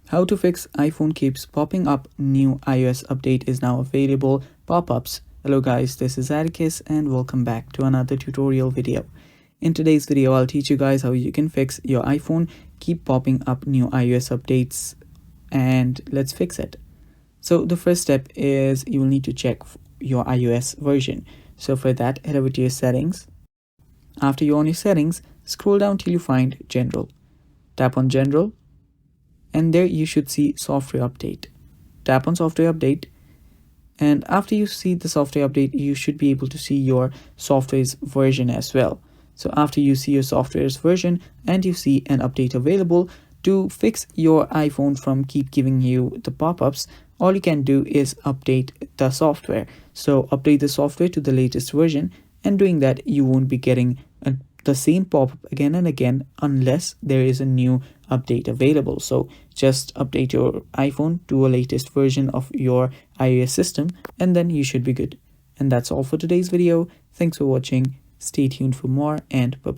How to fix iPhone keeps popping up new iOS update is now available. Pop-ups. Hello guys, this is Atticus and welcome back to another tutorial video. In today's video, I'll teach you guys how you can fix your iPhone keep popping up new iOS updates, and let's fix it. So the first step is you will need to check your iOS version. So for that, head over to your settings. After you're on your settings, scroll down till you find General. Tap on General, and there you should see Software Update. Tap on Software Update, and after you see the software update, you should be able to see your software's version as well. So after you see your software's version and you see an update available to fix your iPhone from keep giving you the pop-ups, all you can do is update the software. So update the software to the latest version, and doing that you won't be getting the same pop-up again and again unless there is a new update available. So just update your iPhone to a latest version of your iOS system, and then you should be good. And that's all for today's video. Thanks for watching. Stay tuned for more, and bye-bye.